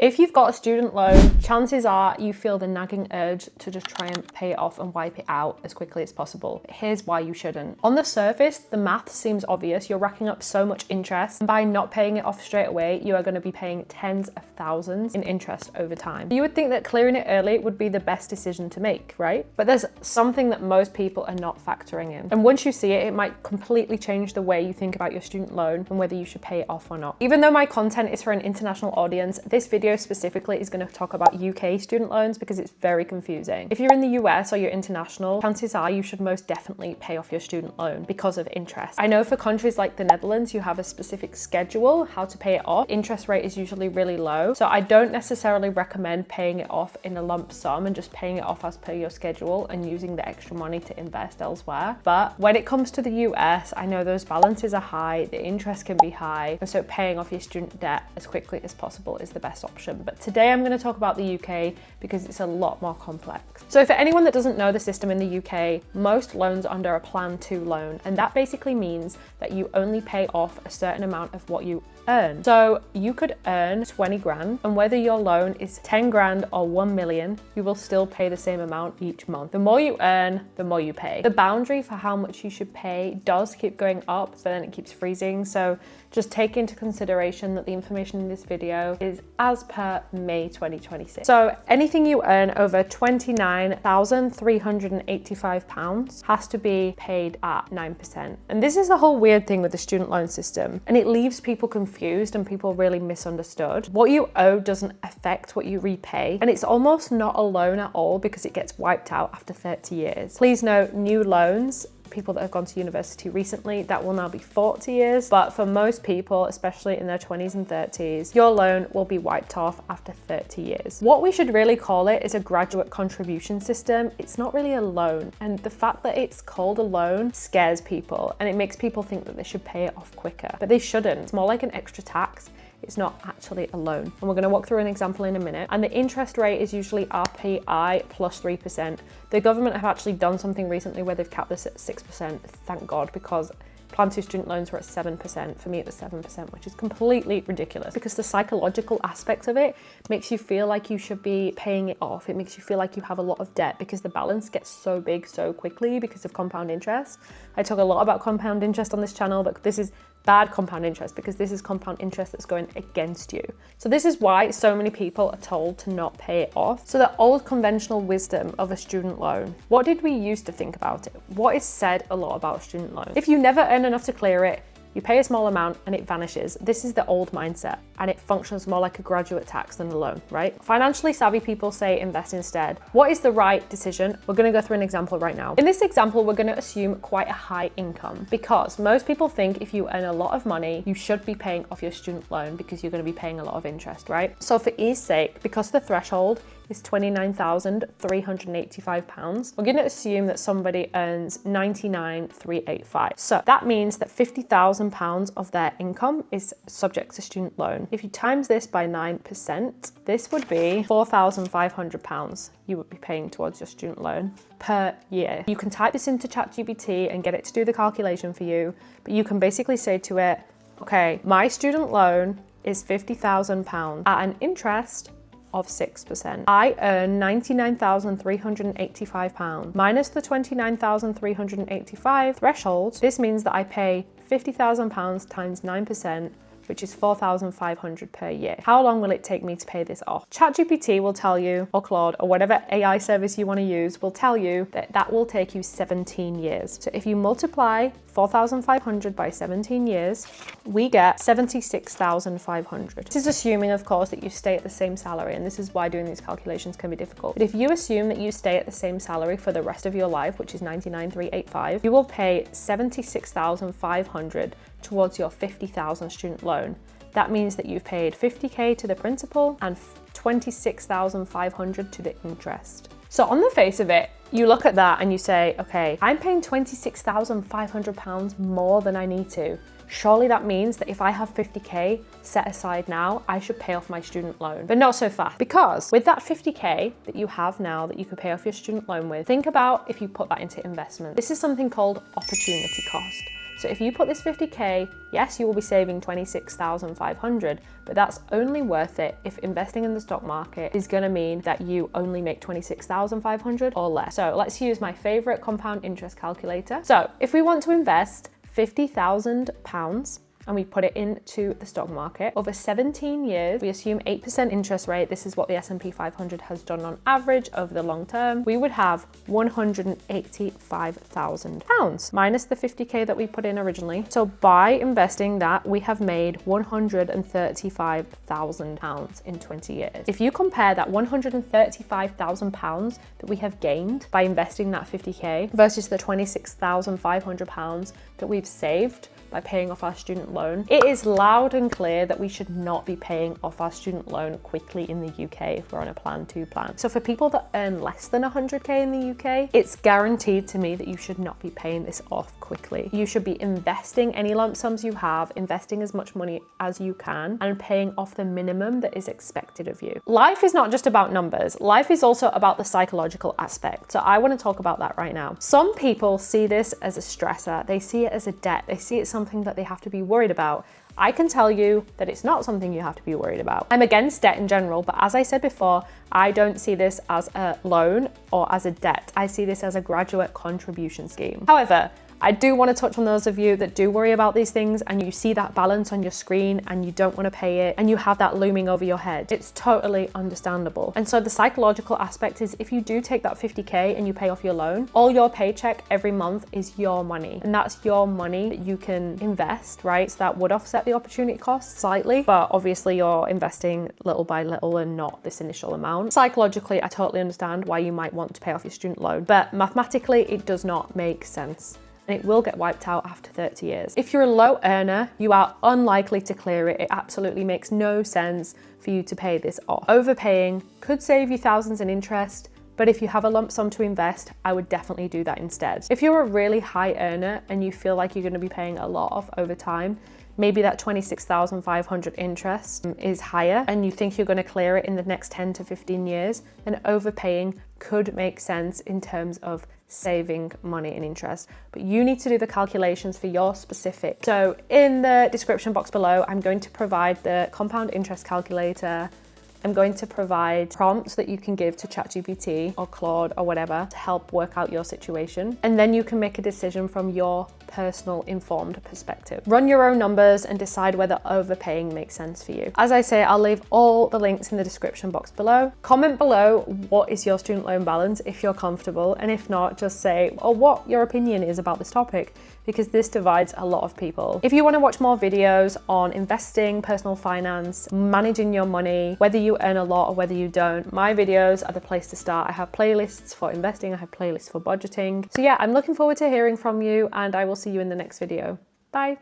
If you've got a student loan, chances are you feel the nagging urge to just try and pay it off and wipe it out as quickly as possible. Here's why you shouldn't. On the surface, the math seems obvious. You're racking up so much interest, and by not paying it off straight away, you are going to be paying tens of thousands in interest over time. You would think that clearing it early would be the best decision to make, right? But there's something that most people are not factoring in. And once you see it, it might completely change the way you think about your student loan and whether you should pay it off or not. Even though my content is for an international audience, this video specifically is going to talk about UK student loans because it's very confusing. If you're in the US or you're international, chances are you should most definitely pay off your student loan because of interest. I know for countries like the Netherlands, you have a specific schedule how to pay it off. Interest rate is usually really low. So I don't necessarily recommend paying it off in a lump sum and just paying it off as per your schedule and using the extra money to invest elsewhere. But when it comes to the US, I know those balances are high, the interest can be high, and so paying off your student debt as quickly as possible is the best option. But today I'm going to talk about the UK because it's a lot more complex. So for anyone that doesn't know the system in the UK, most loans are under a Plan 2 loan, and that basically means that you only pay off a certain amount of what you earn. So you could earn 20 grand, and whether your loan is 10 grand or 1 million, you will still pay the same amount each month. The more you earn, the more you pay. The boundary for how much you should pay does keep going up, but then it keeps freezing. So just take into consideration that the information in this video is as per May 2026. So anything you earn over £29,385 has to be paid at 9%. And this is the whole weird thing with the student loan system, and it leaves people confused and people really misunderstood. What you owe doesn't affect what you repay, and it's almost not a loan at all because it gets wiped out after 30 years. Please note, new loans, people that have gone to university recently, that will now be 40 years. But for most people, especially in their 20s and 30s, your loan will be wiped off after 30 years. What we should really call it is a graduate contribution system. It's not really a loan. And the fact that it's called a loan scares people, and it makes people think that they should pay it off quicker, but they shouldn't. It's more like an extra tax. It's not actually a loan. And we're going to walk through an example in a minute. And the interest rate is usually RPI plus 3%. The government have actually done something recently where they've capped this at 6%, thank God, because Plan 2 student loans were at 7%. For me, it was 7%, which is completely ridiculous because the psychological aspect of it makes you feel like you should be paying it off. It makes you feel like you have a lot of debt because the balance gets so big so quickly because of compound interest. I talk a lot about compound interest on this channel, but this is bad compound interest because this is compound interest that's going against you. So this is why so many people are told to not pay it off. So the old conventional wisdom of a student loan, what did we used to think about it? What is said a lot about student loans? If you never earn enough to clear it, you pay a small amount and it vanishes. This is the old mindset, and it functions more like a graduate tax than a loan, right? Financially savvy people say invest instead. What is the right decision? We're gonna go through an example right now. In this example, we're gonna assume quite a high income because most people think if you earn a lot of money, you should be paying off your student loan because you're gonna be paying a lot of interest, right? So for ease sake, because the threshold is £29,385, we're going to assume that somebody earns 99,385. So that means that £50,000 of their income is subject to student loan. If you times this by 9%, this would be £4,500 you would be paying towards your student loan per year. You can type this into ChatGPT and get it to do the calculation for you, but you can basically say to it, okay, my student loan is £50,000 at an interest of 6%. I earn £99,385 minus the £29,385 threshold. This means that I pay £50,000 times 9%, which is £4,500 per year. How long will it take me to pay this off? ChatGPT will tell you, or Claude, or whatever AI service you want to use, will tell you that that will take you 17 years. So if you multiply 4,500 by 17 years, we get 76,500. This is assuming, of course, that you stay at the same salary, and this is why doing these calculations can be difficult. But if you assume that you stay at the same salary for the rest of your life, which is 99,385, you will pay 76,500 towards your 50,000 student loan. That means that you've paid 50k to the principal and 26,500 to the interest. So on the face of it, you look at that and you say, okay, I'm paying £26,500 more than I need to. Surely that means that if I have 50k set aside now, I should pay off my student loan. But not so fast, because with that 50k that you have now that you could pay off your student loan with, think about if you put that into investment. This is something called opportunity cost. So if you put this 50K, yes, you will be saving 26,500, but that's only worth it if investing in the stock market is going to mean that you only make 26,500 or less. So let's use my favorite compound interest calculator. So if we want to invest £50,000 and we put it into the stock market over 17 years, we assume 8% interest rate. This is what the S&P 500 has done on average over the long term. We would have £185,000 minus the 50K that we put in originally. So by investing that, we have made £135,000 in 20 years. If you compare that £135,000 that we have gained by investing that 50K versus the £26,500 that we've saved by paying off our student loan, it is loud and clear that we should not be paying off our student loan quickly in the UK if we're on a plan to plan. So for people that earn less than 100K in the UK, it's guaranteed to me that you should not be paying this off quickly. You should be investing any lump sums you have, investing as much money as you can, and paying off the minimum that is expected of you. Life is not just about numbers. Life is also about the psychological aspect. So I want to talk about that right now. Some people see this as a stressor. They see it as a debt. They see it as something that they have to be worried about. I can tell you that it's not something you have to be worried about. I'm against debt in general, but as I said before, I don't see this as a loan or as a debt. I see this as a graduate contribution scheme. However, I do want to touch on those of you that do worry about these things and you see that balance on your screen and you don't want to pay it and you have that looming over your head. It's totally understandable. And so the psychological aspect is if you do take that 50K and you pay off your loan, all your paycheck every month is your money. And that's your money that you can invest, right? So that would offset the opportunity cost slightly, but obviously you're investing little by little and not this initial amount. Psychologically, I totally understand why you might want to pay off your student loan, but mathematically it does not make sense. And it will get wiped out after 30 years. If you're a low earner, you are unlikely to clear it. It absolutely makes no sense for you to pay this off. Overpaying could save you thousands in interest, but if you have a lump sum to invest, I would definitely do that instead. If you're a really high earner and you feel like you're going to be paying a lot off over time, maybe that 26,500 interest is higher and you think you're going to clear it in the next 10 to 15 years, then overpaying could make sense in terms of saving money in interest. But you need to do the calculations for your specific. So in the description box below, I'm going to provide the compound interest calculator. I'm going to provide prompts that you can give to ChatGPT or Claude or whatever to help work out your situation. And then you can make a decision from your personal informed perspective. Run your own numbers and decide whether overpaying makes sense for you. As I say, I'll leave all the links in the description box below. Comment below what is your student loan balance if you're comfortable, and if not, just say what your opinion is about this topic, because this divides a lot of people. If you want to watch more videos on investing, personal finance, managing your money, whether you earn a lot or whether you don't, my videos are the place to start. I have playlists for investing, I have playlists for budgeting. So yeah, I'm looking forward to hearing from you, and I will see you in the next video. Bye.